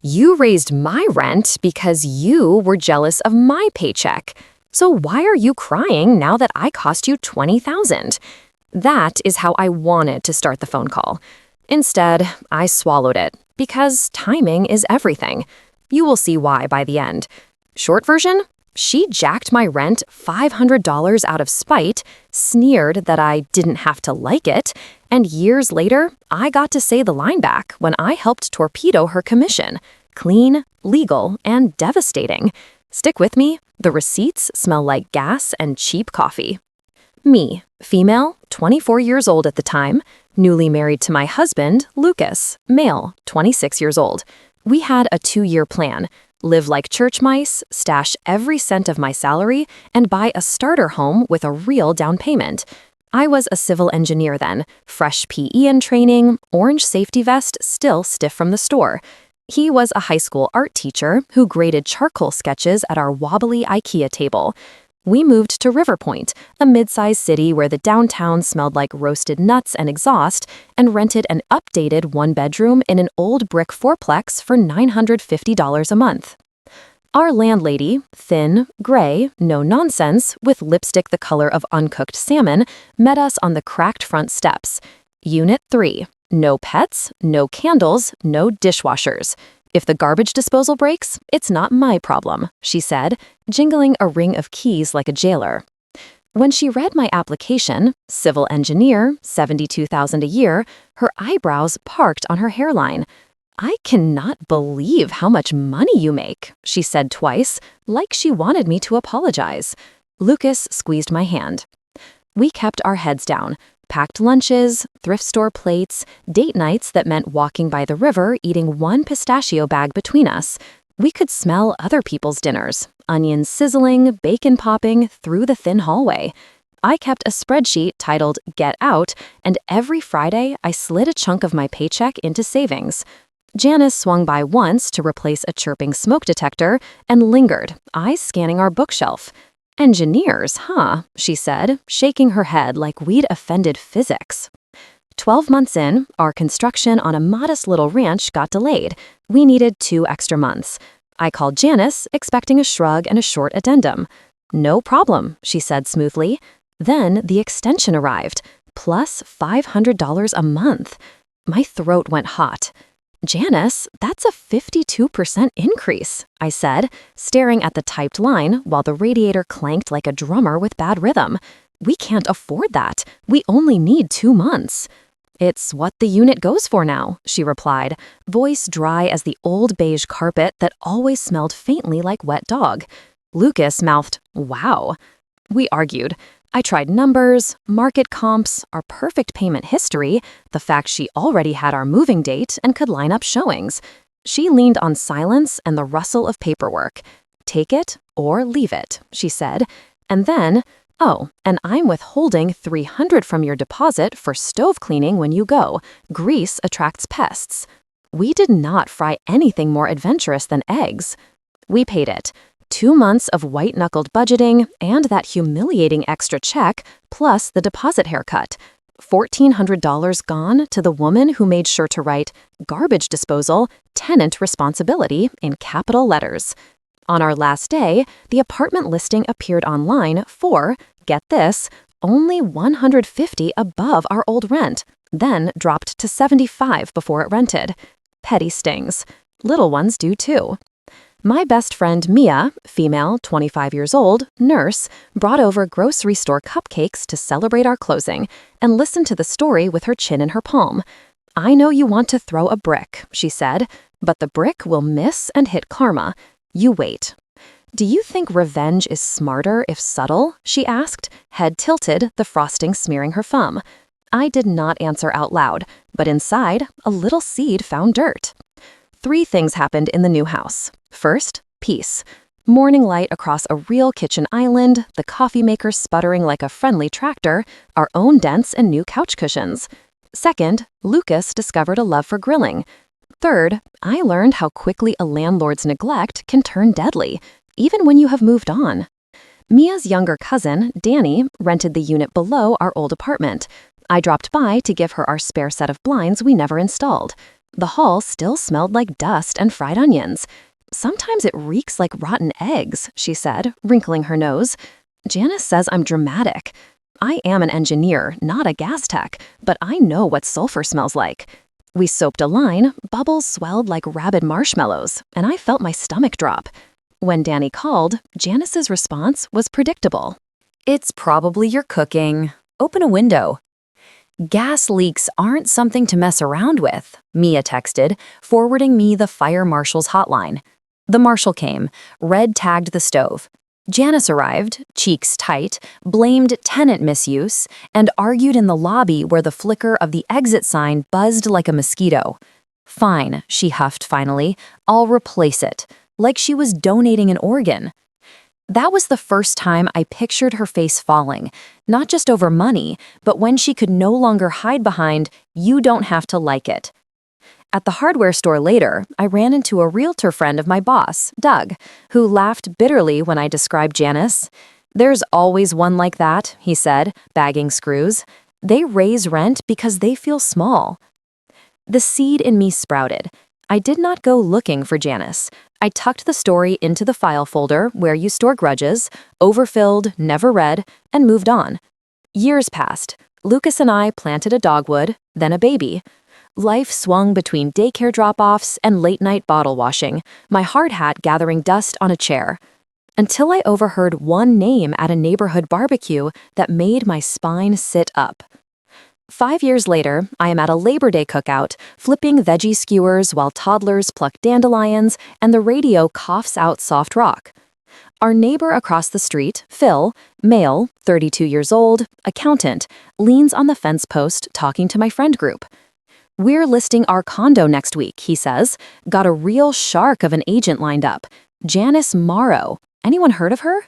You raised my rent because you were jealous of my paycheck. So why are you crying now that I cost you $20,000? That is how I wanted to start the phone call. Instead, I swallowed it because timing is everything. You will see why by the end. Short version? She jacked my rent $500 out of spite, sneered that I didn't have to like it, and years later, I got to say the line back when I helped torpedo her commission. Clean, legal, and devastating. Stick with me, the receipts smell like gas and cheap coffee. Me, female, 24 years old at the time, newly married to my husband, Lucas, male, 26 years old. We had a 2-year plan. Live like church mice, stash every cent of my salary, and buy a starter home with a real down payment. I was a civil engineer then, fresh PE in training, orange safety vest still stiff from the store. He was a high school art teacher who graded charcoal sketches at our wobbly IKEA table. We moved to River Point, a mid-sized city where the downtown smelled like roasted nuts and exhaust, and rented an updated 1-bedroom in an old brick fourplex for $950 a month. Our landlady, thin, gray, no nonsense, with lipstick the color of uncooked salmon, met us on the cracked front steps. Unit 3. No pets, no candles, no dishwashers. If the garbage disposal breaks, it's not my problem, she said, jingling a ring of keys like a jailer. When she read my application, civil engineer, $72,000 a year, her eyebrows parked on her hairline. I cannot believe how much money you make, she said twice, like she wanted me to apologize. Lucas squeezed my hand. We kept our heads down. Packed lunches, thrift store plates, date nights that meant walking by the river eating one pistachio bag between us. We could smell other people's dinners, onions sizzling, bacon popping through the thin hallway. I kept a spreadsheet titled Get Out, and every Friday I slid a chunk of my paycheck into savings. Janice swung by once to replace a chirping smoke detector and lingered, eyes scanning our bookshelf. Engineers, huh? She said, shaking her head like we'd offended physics. 12 months in, our construction on a modest little ranch got delayed. We needed 2 extra months. I called Janice, expecting a shrug and a short addendum. No problem, she said smoothly. Then the extension arrived, plus $500 a month. My throat went hot. Janice, that's a 52% increase, I said, staring at the typed line while the radiator clanked like a drummer with bad rhythm. We can't afford that. We only need 2 months. It's what the unit goes for now, she replied, voice dry as the old beige carpet that always smelled faintly like wet dog. Lucas mouthed, wow. We argued. I tried numbers, market comps, our perfect payment history, the fact she already had our moving date and could line up showings. She leaned on silence and the rustle of paperwork. Take it or leave it, she said. And then, oh, and I'm withholding $300 from your deposit for stove cleaning when you go. Grease attracts pests. We did not fry anything more adventurous than eggs. We paid it. 2 months of white-knuckled budgeting and that humiliating extra check, plus the deposit haircut. $1,400 gone to the woman who made sure to write garbage disposal, tenant responsibility in capital letters. On our last day, the apartment listing appeared online for, get this, only $150 above our old rent, then dropped to $75 before it rented. Petty stings. Little ones do too. My best friend Mia, female, 25 years old, nurse, brought over grocery store cupcakes to celebrate our closing and listened to the story with her chin in her palm. I know you want to throw a brick, she said, but the brick will miss and hit karma. You wait. Do you think revenge is smarter if subtle? She asked, head tilted, the frosting smearing her thumb. I did not answer out loud, but inside, a little seed found dirt. 3 things happened in the new house. First, peace. Morning light across a real kitchen island, the coffee maker sputtering like a friendly tractor, our own dents and new couch cushions. Second, Lucas discovered a love for grilling. Third, I learned how quickly a landlord's neglect can turn deadly, even when you have moved on. Mia's younger cousin, Danny, rented the unit below our old apartment. I dropped by to give her our spare set of blinds we never installed. The hall still smelled like dust and fried onions. "Sometimes it reeks like rotten eggs," she said, wrinkling her nose. "Janice says I'm dramatic. I am an engineer, not a gas tech, but I know what sulfur smells like." We soaped a line, bubbles swelled like rabid marshmallows, and I felt my stomach drop. When Danny called, Janice's response was predictable. "It's probably your cooking. Open a window." "Gas leaks aren't something to mess around with," Mia texted, forwarding me the fire marshal's hotline. The marshal came, red-tagged the stove. Janice arrived, cheeks tight, blamed tenant misuse, and argued in the lobby where the flicker of the exit sign buzzed like a mosquito. "Fine," she huffed finally, "I'll replace it," like she was donating an organ. That was the first time I pictured her face falling, not just over money, but when she could no longer hide behind, "You don't have to like it." At the hardware store later, I ran into a realtor friend of my boss, Doug, who laughed bitterly when I described Janice. "There's always one like that," he said, bagging screws. "They raise rent because they feel small." The seed in me sprouted. I did not go looking for Janice. I tucked the story into the file folder where you store grudges, overfilled, never read, and moved on. Years passed. Lucas and I planted a dogwood, then a baby. Life swung between daycare drop-offs and late-night bottle washing, my hard hat gathering dust on a chair. Until I overheard one name at a neighborhood barbecue that made my spine sit up. 5 years later, I am at a Labor Day cookout, flipping veggie skewers while toddlers pluck dandelions and the radio coughs out soft rock. Our neighbor across the street, Phil, male, 32 years old, accountant, leans on the fence post talking to my friend group. "We're listing our condo next week," he says. "Got a real shark of an agent lined up. Janice Morrow. Anyone heard of her?"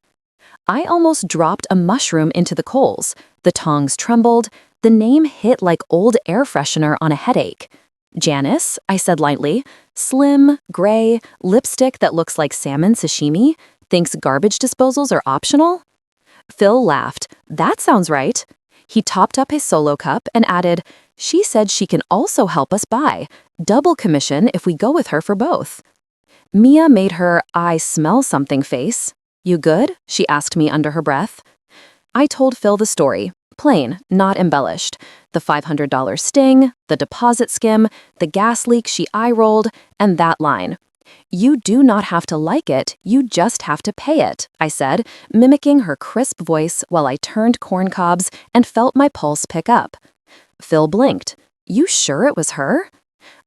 I almost dropped a mushroom into the coals. The tongs trembled. The name hit like old air freshener on a headache. "Janice," I said lightly. "Slim, gray, lipstick that looks like salmon sashimi, thinks garbage disposals are optional?" Phil laughed. "That sounds right." He topped up his solo cup and added, "She said she can also help us buy. Double commission if we go with her for both." Mia made her "I smell something" face. "You good?" she asked me under her breath. I told Phil the story, plain, not embellished. The $500 sting, the deposit skim, the gas leak she eye-rolled, and that line. "You do not have to like it, you just have to pay it," I said, mimicking her crisp voice while I turned corn cobs and felt my pulse pick up. Phil blinked. "You sure it was her?"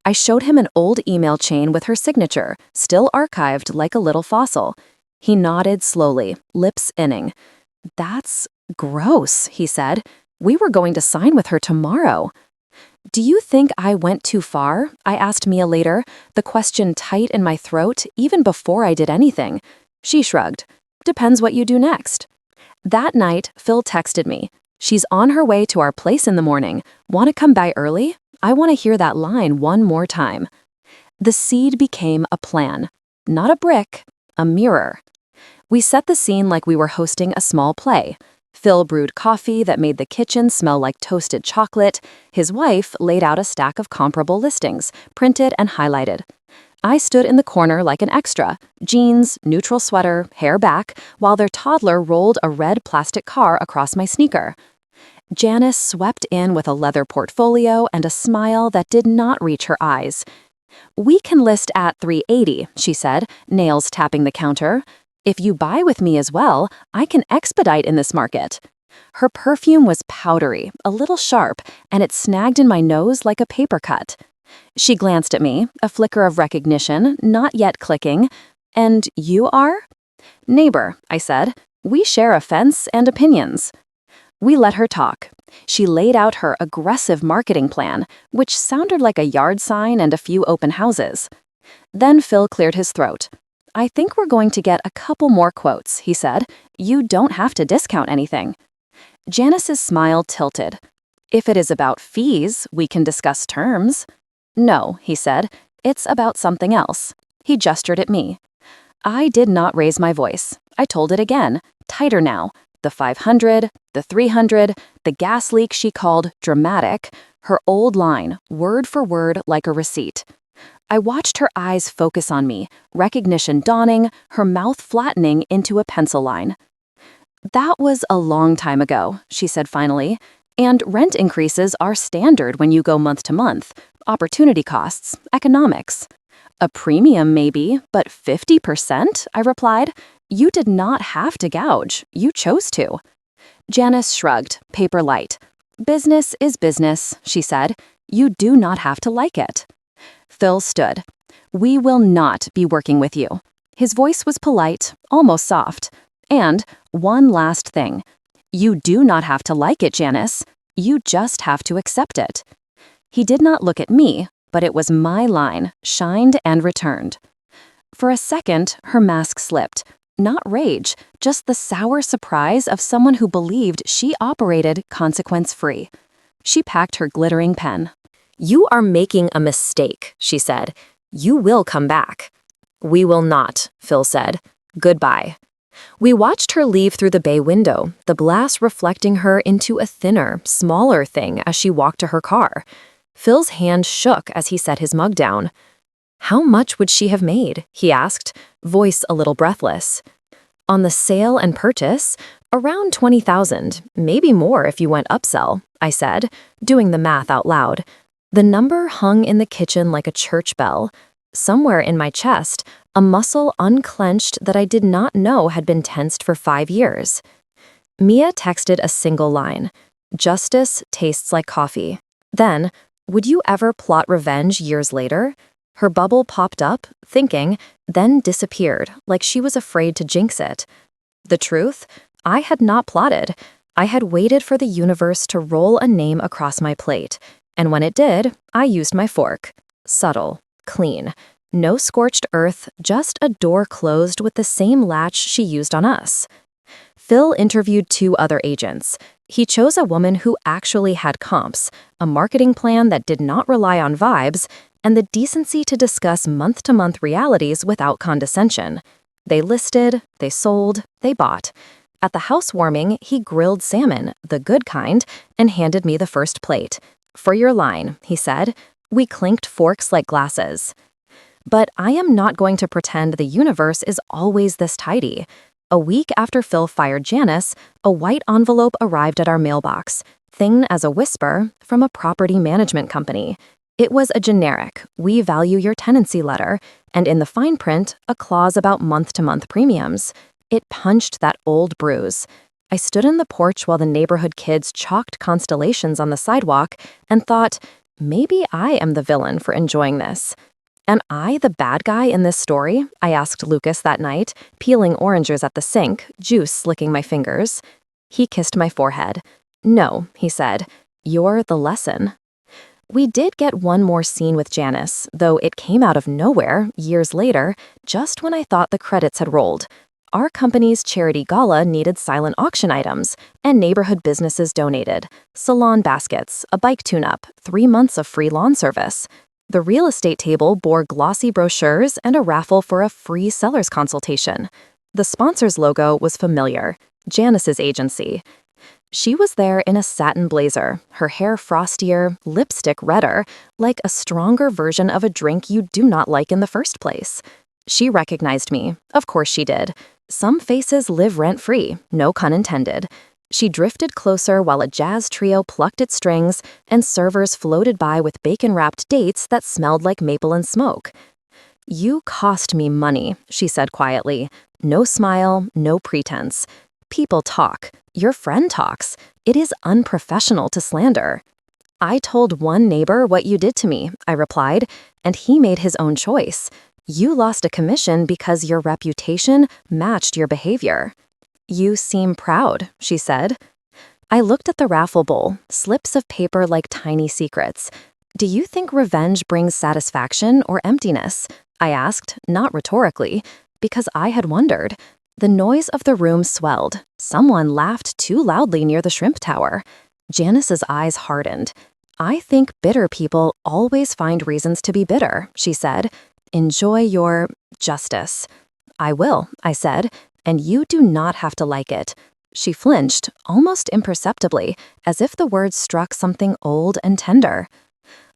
I showed him an old email chain with her signature, still archived like a little fossil. He nodded slowly, lips inning. "That's gross," he said. "We were going to sign with her tomorrow." "Do you think I went too far?" I asked Mia later, the question tight in my throat even before I did anything. She shrugged. "Depends what you do next." That night, Phil texted me. "She's on her way to our place in the morning. Want to come by early? I want to hear that line one more time." The seed became a plan. Not a brick, a mirror. We set the scene like we were hosting a small play. Phil brewed coffee that made the kitchen smell like toasted chocolate. His wife laid out a stack of comparable listings, printed and highlighted. I stood in the corner like an extra, jeans, neutral sweater, hair back, while their toddler rolled a red plastic car across my sneaker. Janice swept in with a leather portfolio and a smile that did not reach her eyes. "We can list at $380, she said, nails tapping the counter. "If you buy with me as well, I can expedite in this market." Her perfume was powdery, a little sharp, and it snagged in my nose like a paper cut. She glanced at me, a flicker of recognition, not yet clicking. "And you are?" "Neighbor," I said. "We share a fence and opinions." We let her talk. She laid out her aggressive marketing plan, which sounded like a yard sign and a few open houses. Then Phil cleared his throat. "I think we're going to get a couple more quotes," he said. "You don't have to discount anything." Janice's smile tilted. "If it is about fees, we can discuss terms." "No," he said. "It's about something else." He gestured at me. I did not raise my voice. I told it again, tighter now. The 500, the 300, the gas leak she called dramatic, her old line, word for word like a receipt. I watched her eyes focus on me, recognition dawning, her mouth flattening into a pencil line. "That was a long time ago," she said finally, "and rent increases are standard when you go month to month. Opportunity costs, economics." "A premium maybe, but 50%?" I replied. "You did not have to gouge. You chose to." Janice shrugged, paper light. "Business is business," she said. "You do not have to like it." Phil stood. "We will not be working with you." His voice was polite, almost soft. "And one last thing. You do not have to like it, Janice. You just have to accept it." He did not look at me, but it was my line, shined and returned. For a second, her mask slipped. Not rage, just the sour surprise of someone who believed she operated consequence-free. She packed her glittering pen. "You are making a mistake," she said. "You will come back." "We will not," Phil said. "Goodbye." We watched her leave through the bay window, the glass reflecting her into a thinner, smaller thing as she walked to her car. Phil's hand shook as he set his mug down. "How much would she have made?" he asked, voice a little breathless. "On the sale and purchase? Around 20,000, maybe more if you went upsell," I said, doing the math out loud. The number hung in the kitchen like a church bell. Somewhere in my chest, a muscle unclenched that I did not know had been tensed for 5 years. Mia texted a single line. "Justice tastes like coffee." Then, "Would you ever plot revenge years later?" Her bubble popped up, thinking, then disappeared, like she was afraid to jinx it. The truth? I had not plotted. I had waited for the universe to roll a name across my plate, and when it did, I used my fork. Subtle, clean. No scorched earth, just a door closed with the same latch she used on us. Phil interviewed 2 other agents. He chose a woman who actually had comps, a marketing plan that did not rely on vibes, and the decency to discuss month-to-month realities without condescension. They listed, they sold, they bought. At the housewarming, he grilled salmon, the good kind, and handed me the first plate. "For your line," he said. We clinked forks like glasses. But I am not going to pretend the universe is always this tidy. A week after Phil fired Janice, a white envelope arrived at our mailbox, thin as a whisper, from a property management company. It was a generic, "We value your tenancy" letter, and in the fine print, a clause about month-to-month premiums. It punched that old bruise. I stood in the porch while the neighborhood kids chalked constellations on the sidewalk and thought, maybe I am the villain for enjoying this. "Am I the bad guy in this story?" I asked Lucas that night, peeling oranges at the sink, juice slicking my fingers. He kissed my forehead. "No," he said. "You're the lesson." We did get one more scene with Janice, though it came out of nowhere, years later, just when I thought the credits had rolled. Our company's charity gala needed silent auction items, and neighborhood businesses donated. Salon baskets, a bike tune-up, 3 months of free lawn service. The real estate table bore glossy brochures and a raffle for a free seller's consultation. The sponsor's logo was familiar, Janice's agency. She was there in a satin blazer, her hair frostier, lipstick redder, like a stronger version of a drink you do not like in the first place. She recognized me. Of course she did. Some faces live rent-free, no pun intended. She drifted closer while a jazz trio plucked at strings and servers floated by with bacon-wrapped dates that smelled like maple and smoke. "You cost me money," she said quietly. No smile, no pretense. "People talk. Your friend talks. It is unprofessional to slander." "I told one neighbor what you did to me," I replied, "and he made his own choice. You lost a commission because your reputation matched your behavior." "You seem proud," she said. I looked at the raffle bowl, slips of paper like tiny secrets. "Do you think revenge brings satisfaction or emptiness?" I asked, not rhetorically, because I had wondered. The noise of the room swelled. Someone laughed too loudly near the shrimp tower. Janice's eyes hardened. "I think bitter people always find reasons to be bitter," she said. "Enjoy your justice." "I will," I said, "and you do not have to like it." She flinched, almost imperceptibly, as if the words struck something old and tender.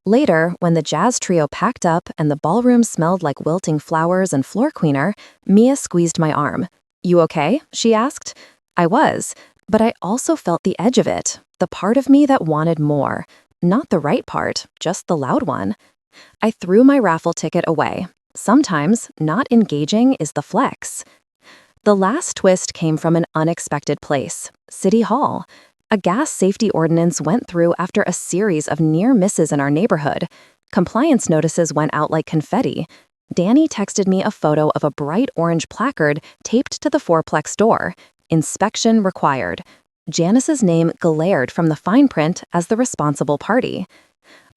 Later, when the jazz trio packed up and the ballroom smelled like wilting flowers and floor cleaner, Mia squeezed my arm. "You okay?" she asked. I was, but I also felt the edge of it, the part of me that wanted more. Not the right part, just the loud one. I threw my raffle ticket away. Sometimes, not engaging is the flex. The last twist came from an unexpected place, City Hall. A gas safety ordinance went through after a series of near misses in our neighborhood. Compliance notices went out like confetti. Danny texted me a photo of a bright orange placard taped to the fourplex door. Inspection required. Janice's name glared from the fine print as the responsible party.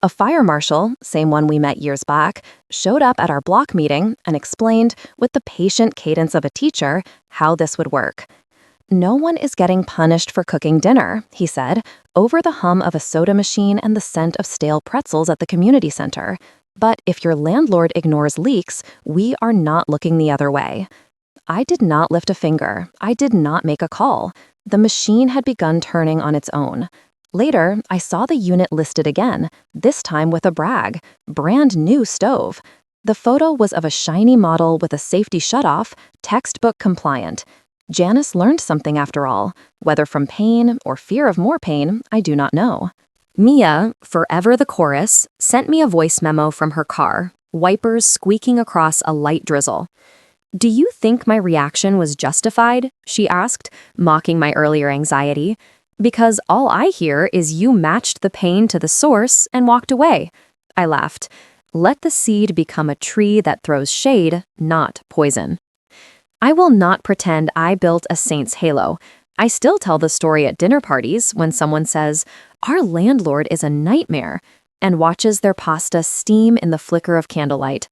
A fire marshal, same one we met years back, showed up at our block meeting and explained, with the patient cadence of a teacher, how this would work. "No one is getting punished for cooking dinner," he said, over the hum of a soda machine and the scent of stale pretzels at the community center. "But if your landlord ignores leaks, we are not looking the other way." I did not lift a finger. I did not make a call. The machine had begun turning on its own. Later, I saw the unit listed again, this time with a brag, brand new stove. The photo was of a shiny model with a safety shutoff, textbook compliant. Janice learned something after all. Whether from pain or fear of more pain, I do not know. Mia, forever the chorus, sent me a voice memo from her car, wipers squeaking across a light drizzle. "Do you think my reaction was justified?" she asked, mocking my earlier anxiety. "Because all I hear is you matched the pain to the source and walked away." I laughed. Let the seed become a tree that throws shade, not poison. I will not pretend I built a saint's halo. I still tell the story at dinner parties when someone says, "Our landlord is a nightmare," and watches their pasta steam in the flicker of candlelight.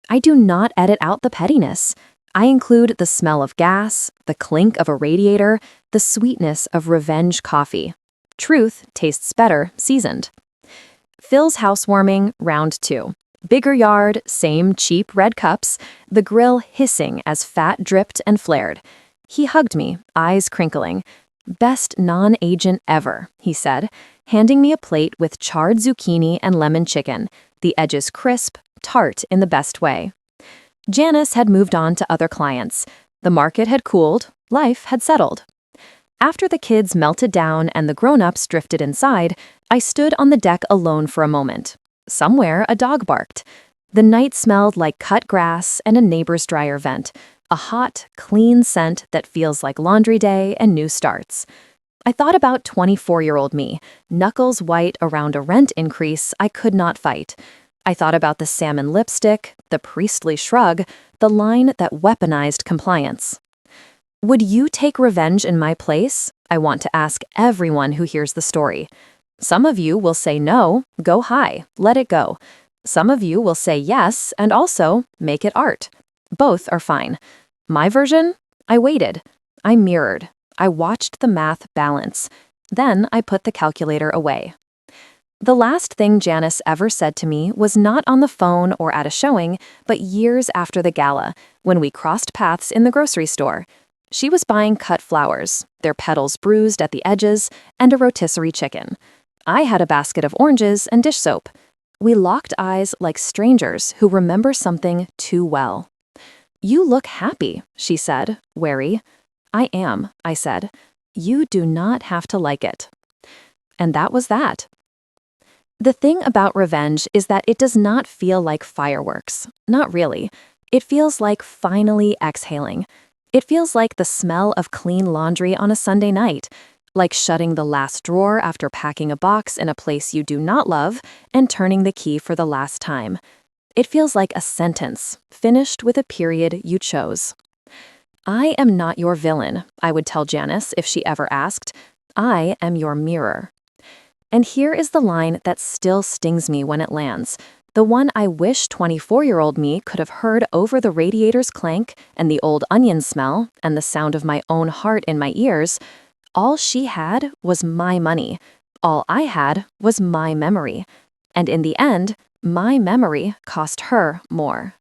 I do not edit out the pettiness. I include the smell of gas, the clink of a radiator, the sweetness of revenge coffee. Truth tastes better seasoned. Phil's housewarming, round 2. Bigger yard, same cheap red cups, the grill hissing as fat dripped and flared. He hugged me, eyes crinkling. "Best non-agent ever," he said, handing me a plate with charred zucchini and lemon chicken, the edges crisp, tart in the best way. Janice had moved on to other clients. The market had cooled, life had settled. After the kids melted down and the grown-ups drifted inside, I stood on the deck alone for a moment. Somewhere a dog barked. The night smelled like cut grass and a neighbor's dryer vent, a hot, clean scent that feels like laundry day and new starts. I thought about 24-year-old me, knuckles white around a rent increase I could not fight. I thought about the salmon lipstick, the priestly shrug, the line that weaponized compliance. Would you take revenge in my place? I want to ask everyone who hears the story. Some of you will say no, go high, let it go. Some of you will say yes, and also make it art. Both are fine. My version? I waited. I mirrored. I watched the math balance. Then I put the calculator away. The last thing Janice ever said to me was not on the phone or at a showing, but years after the gala, when we crossed paths in the grocery store. She was buying cut flowers, their petals bruised at the edges, and a rotisserie chicken. I had a basket of oranges and dish soap. We locked eyes like strangers who remember something too well. "You look happy," she said, wary. "I am," I said. "You do not have to like it." And that was that. The thing about revenge is that it does not feel like fireworks. Not really. It feels like finally exhaling. It feels like the smell of clean laundry on a Sunday night, like shutting the last drawer after packing a box in a place you do not love and turning the key for the last time. It feels like a sentence, finished with a period you chose. "I am not your villain," I would tell Janice if she ever asked. "I am your mirror." And here is the line that still stings me when it lands, the one I wish 24-year-old me could have heard over the radiator's clank and the old onion smell and the sound of my own heart in my ears. All she had was my money. All I had was my memory. And in the end, my memory cost her more.